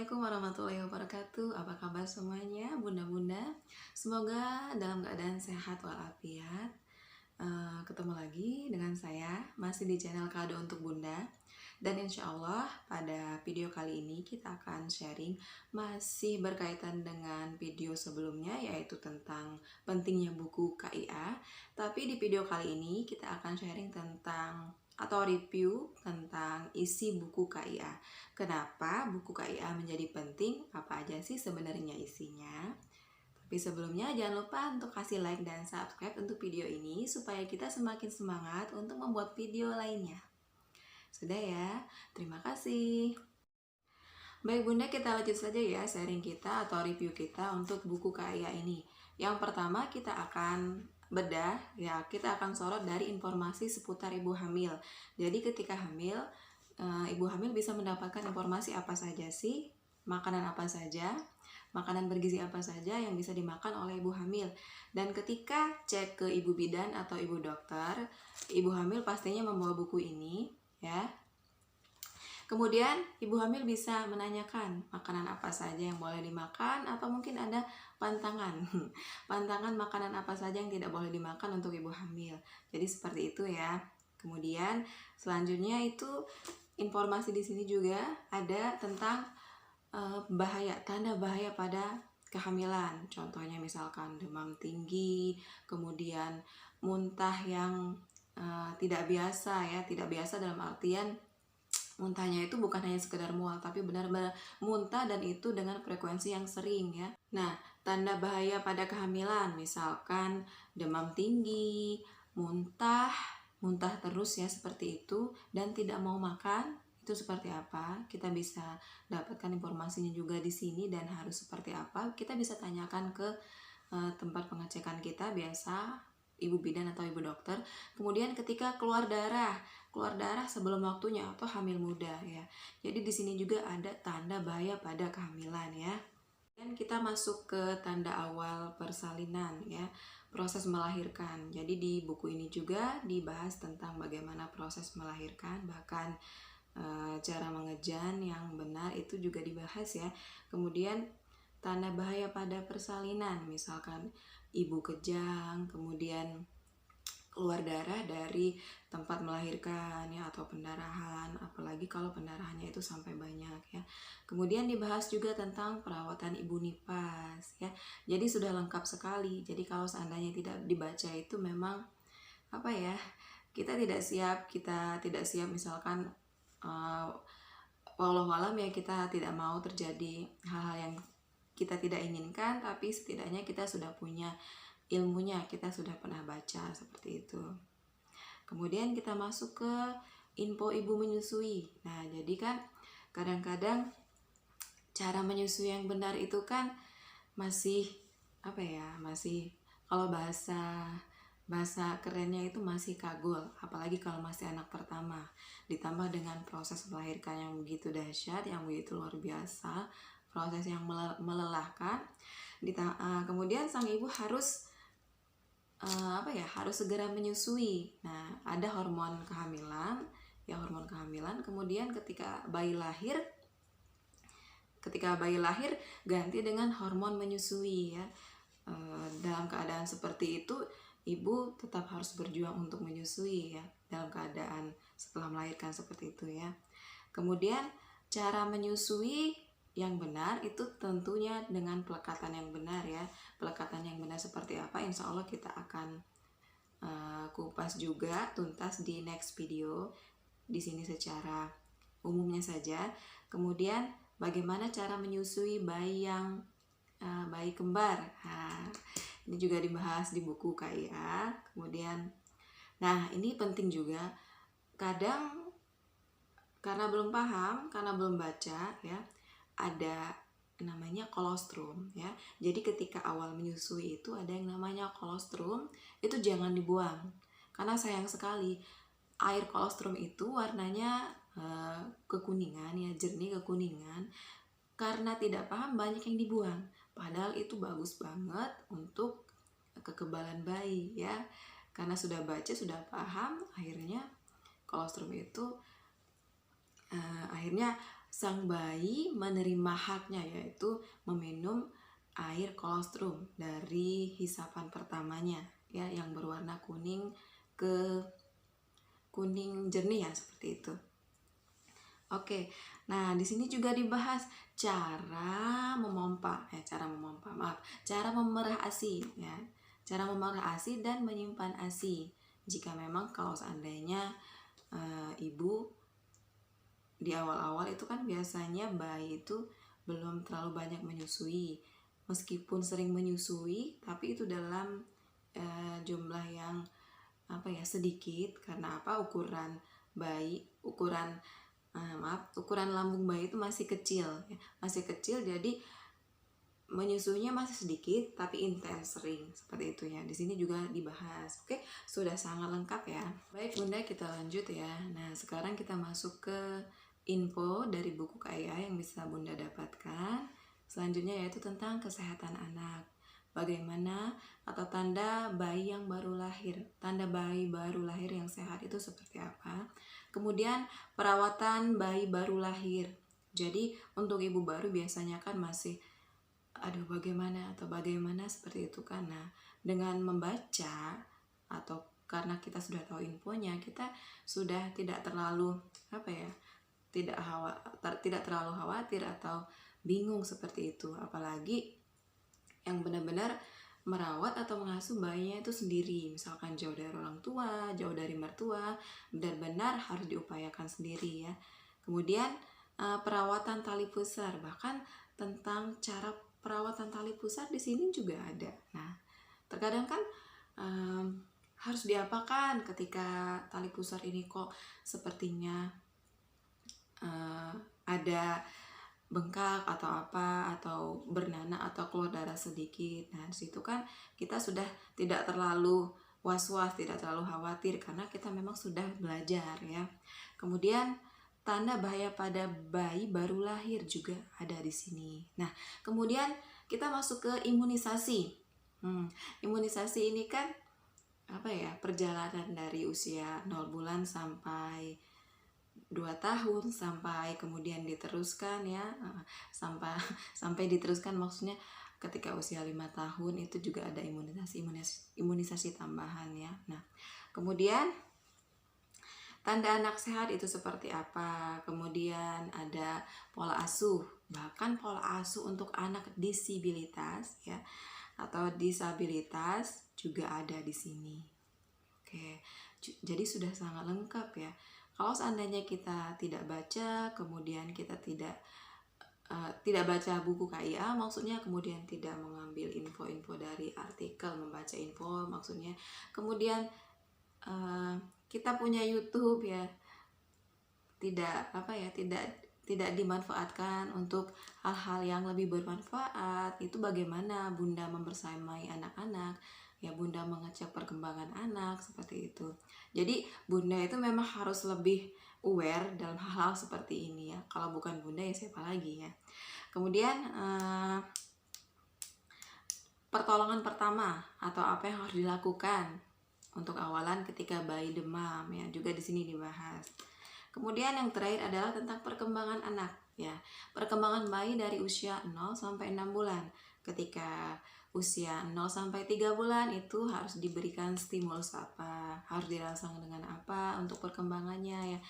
Assalamualaikum warahmatullahi wabarakatuh. Apa kabar semuanya, bunda-bunda? Semoga dalam keadaan sehat walafiat. Ketemu lagi dengan saya, masih di channel Kado untuk Bunda. Dan insya Allah pada video kali ini kita akan sharing masih berkaitan dengan video sebelumnya, yaitu tentang pentingnya buku KIA. Tapi di video kali ini kita akan sharing tentang atau review tentang isi buku KIA. Kenapa buku KIA menjadi penting? Apa aja sih sebenarnya isinya? Tapi sebelumnya jangan lupa untuk kasih like dan subscribe untuk video ini supaya kita semakin semangat untuk membuat video lainnya. Sudah ya, terima kasih. Baik bunda, kita lanjut saja ya sharing kita atau review kita untuk buku KIA ini. Yang pertama kita akan bedah ya, kita akan sorot dari informasi seputar ibu hamil. Jadi ketika hamil, ibu hamil bisa mendapatkan informasi apa saja sih, makanan apa saja, makanan bergizi apa saja yang bisa dimakan oleh ibu hamil. Dan ketika cek ke ibu bidan atau ibu dokter, ibu hamil pastinya membawa buku ini ya. Kemudian ibu hamil bisa menanyakan makanan apa saja yang boleh dimakan atau mungkin ada pantangan. Pantangan makanan apa saja yang tidak boleh dimakan untuk ibu hamil. Jadi seperti itu ya. Kemudian selanjutnya itu informasi di sini juga ada tentang bahaya, tanda bahaya pada kehamilan. Contohnya misalkan demam tinggi, kemudian muntah yang tidak biasa ya, tidak biasa dalam artian muntahnya itu bukan hanya sekedar mual, tapi benar-benar muntah dan itu dengan frekuensi yang sering ya. Nah, tanda bahaya pada kehamilan misalkan demam tinggi, muntah terus ya seperti itu dan tidak mau makan, itu seperti apa? Kita bisa dapatkan informasinya juga di sini dan harus seperti apa? Kita bisa tanyakan ke tempat pengecekan kita biasa ibu bidan atau ibu dokter. Kemudian ketika keluar darah sebelum waktunya atau hamil muda ya. Jadi di sini juga ada tanda bahaya pada kehamilan ya. Dan kita masuk ke tanda awal persalinan ya, proses melahirkan. Jadi di buku ini juga dibahas tentang bagaimana proses melahirkan, bahkan cara mengejan yang benar itu juga dibahas ya. Kemudian tanda bahaya pada persalinan, misalkan ibu kejang, kemudian keluar darah dari tempat melahirkan ya, atau pendarahan, apalagi kalau pendarahannya itu sampai banyak ya. Kemudian dibahas juga tentang perawatan ibu nipas ya. Jadi sudah lengkap sekali. Jadi kalau seandainya tidak dibaca itu memang apa ya, kita tidak siap misalkan walau ya, kita tidak mau terjadi hal-hal yang kita tidak inginkan, tapi setidaknya kita sudah punya ilmunya, kita sudah pernah baca seperti itu. Kemudian kita masuk ke info ibu menyusui. Nah, jadi kan kadang-kadang cara menyusui yang benar itu kan masih masih kalau bahasa kerennya itu masih kagul, apalagi kalau masih anak pertama, ditambah dengan proses melahirkan yang begitu dahsyat, yang begitu luar biasa, proses yang melelahkan. Kemudian sang ibu harus harus segera menyusui. Nah, ada hormon kehamilan ya, hormon kehamilan. Kemudian ketika bayi lahir ganti dengan hormon menyusui ya. Dalam keadaan seperti itu ibu tetap harus berjuang untuk menyusui ya, dalam keadaan setelah melahirkan seperti itu ya. Kemudian cara menyusui yang benar itu tentunya dengan pelekatan yang benar ya. Pelekatan yang benar seperti apa, insya Allah kita akan kupas juga tuntas di next video. Di sini secara umumnya saja. Kemudian bagaimana cara menyusui bayi yang bayi kembar. Nah, ini juga dibahas di buku KIA. Kemudian, nah ini penting juga. Kadang karena belum paham, karena belum baca ya, ada namanya kolostrum ya. Jadi ketika awal menyusui itu ada yang namanya kolostrum, itu jangan dibuang. Karena sayang sekali air kolostrum itu warnanya kekuningan ya, jernih kekuningan. Karena tidak paham banyak yang dibuang. Padahal itu bagus banget untuk kekebalan bayi ya. Karena sudah baca, sudah paham, akhirnya kolostrum itu akhirnya sang bayi menerima haknya, yaitu meminum air kolostrum dari hisapan pertamanya ya, yang berwarna kuning ke kuning jernih ya, seperti itu. Oke, nah di sini juga dibahas cara memompa, cara memerah ASI ya, cara memerah ASI dan menyimpan ASI. Jika memang kalau seandainya ibu di awal-awal itu kan biasanya bayi itu belum terlalu banyak menyusui, meskipun sering menyusui, tapi itu dalam jumlah yang sedikit. Karena ukuran bayi, ukuran lambung bayi itu masih kecil ya, jadi menyusuinya masih sedikit tapi intens, sering, seperti itu ya. Di sini juga dibahas. Oke, sudah sangat lengkap ya. Baik Bunda, kita lanjut ya. Nah, sekarang kita masuk ke info dari buku KIA yang bisa Bunda dapatkan. Selanjutnya yaitu tentang kesehatan anak. Bagaimana atau tanda bayi yang baru lahir. Tanda bayi baru lahir yang sehat itu seperti apa? Kemudian perawatan bayi baru lahir. Jadi untuk ibu baru biasanya kan masih bagaimana seperti itu kan. Nah, dengan membaca atau karena kita sudah tahu infonya, kita sudah tidak terlalu tidak terlalu khawatir atau bingung seperti itu. Apalagi yang benar-benar merawat atau mengasuh bayinya itu sendiri, misalkan jauh dari orang tua, jauh dari mertua, benar-benar harus diupayakan sendiri ya. Kemudian perawatan tali pusar, bahkan tentang cara perawatan tali pusar di sini juga ada. Nah, terkadang kan harus diapakan ketika tali pusar ini kok sepertinya ada bengkak atau bernanah atau keluar darah sedikit. Nah, disitu kan kita sudah tidak terlalu was-was, tidak terlalu khawatir karena kita memang sudah belajar ya. Kemudian tanda bahaya pada bayi baru lahir juga ada di sini. Nah, kemudian kita masuk ke imunisasi. Imunisasi ini kan perjalanan dari usia 0 bulan sampai 2 tahun, sampai kemudian diteruskan ya, sampai diteruskan, maksudnya ketika usia 5 tahun itu juga ada imunisasi tambahan ya. Nah, kemudian tanda anak sehat itu seperti apa? Kemudian ada pola asuh, bahkan pola asuh untuk anak disabilitas ya atau disabilitas juga ada di sini. Oke, jadi sudah sangat lengkap ya. Kalau seandainya kita tidak baca, kemudian kita tidak baca buku KIA, maksudnya kemudian tidak mengambil info-info dari artikel, membaca info maksudnya, kemudian kita punya YouTube ya, tidak dimanfaatkan untuk hal-hal yang lebih bermanfaat. Itu bagaimana Bunda membersamai anak-anak ya, Bunda mengecek perkembangan anak seperti itu. Jadi Bunda itu memang harus lebih aware dalam hal-hal seperti ini ya. Kalau bukan Bunda ya siapa lagi ya. Kemudian pertolongan pertama atau apa yang harus dilakukan untuk awalan ketika bayi demam ya, juga di sini dibahas. Kemudian yang terakhir adalah tentang perkembangan anak ya. Perkembangan bayi dari usia 0 sampai 6 bulan. Ketika usia 0 sampai 3 bulan itu harus diberikan stimulus apa, harus dirangsang dengan apa untuk perkembangannya ya.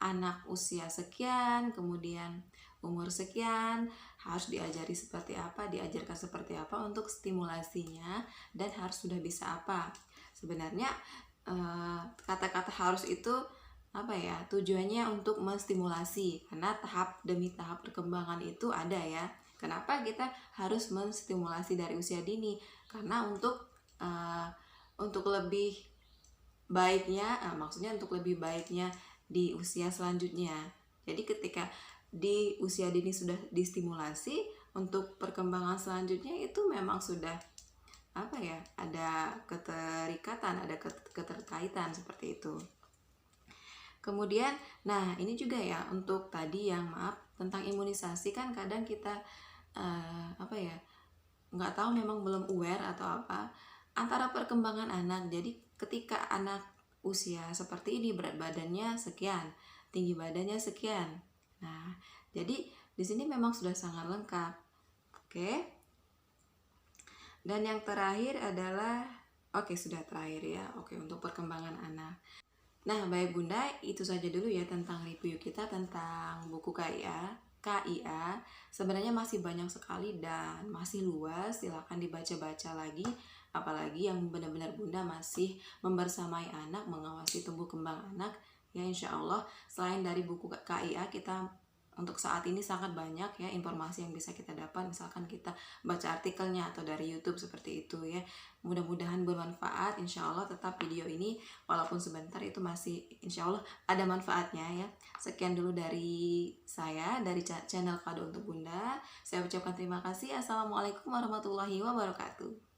Anak usia sekian, kemudian umur sekian, harus diajarkan seperti apa untuk stimulasinya, dan harus sudah bisa apa. Sebenarnya kata-kata harus itu tujuannya untuk menstimulasi, karena tahap demi tahap perkembangan itu ada ya. Kenapa kita harus menstimulasi dari usia dini? Karena untuk lebih baiknya, maksudnya untuk lebih baiknya di usia selanjutnya. Jadi ketika di usia dini sudah distimulasi, untuk perkembangan selanjutnya itu memang sudah ada keterikatan, ada keterkaitan seperti itu. Kemudian, nah ini juga ya untuk tadi yang tentang imunisasi, kan kadang kita nggak tahu, memang belum aware atau antara perkembangan anak. Jadi ketika anak usia seperti ini, berat badannya sekian, tinggi badannya sekian. Nah, Jadi di sini memang sudah sangat lengkap. Oke. Dan yang terakhir adalah sudah terakhir ya. Oke, untuk perkembangan anak. Nah, baik Bunda, itu saja dulu ya tentang review kita tentang buku KIA. Sebenarnya masih banyak sekali dan masih luas, silakan dibaca-baca lagi. Apalagi yang benar-benar Bunda masih membersamai anak, mengawasi tumbuh kembang anak. Ya insya Allah, selain dari buku KIA, kita untuk saat ini sangat banyak ya informasi yang bisa kita dapat, misalkan kita baca artikelnya atau dari YouTube seperti itu ya. Mudah-mudahan bermanfaat. Insya Allah tetap video ini walaupun sebentar itu masih insya Allah ada manfaatnya ya. Sekian dulu dari saya, dari channel Kado untuk Bunda. Saya ucapkan terima kasih. Assalamualaikum warahmatullahi wabarakatuh.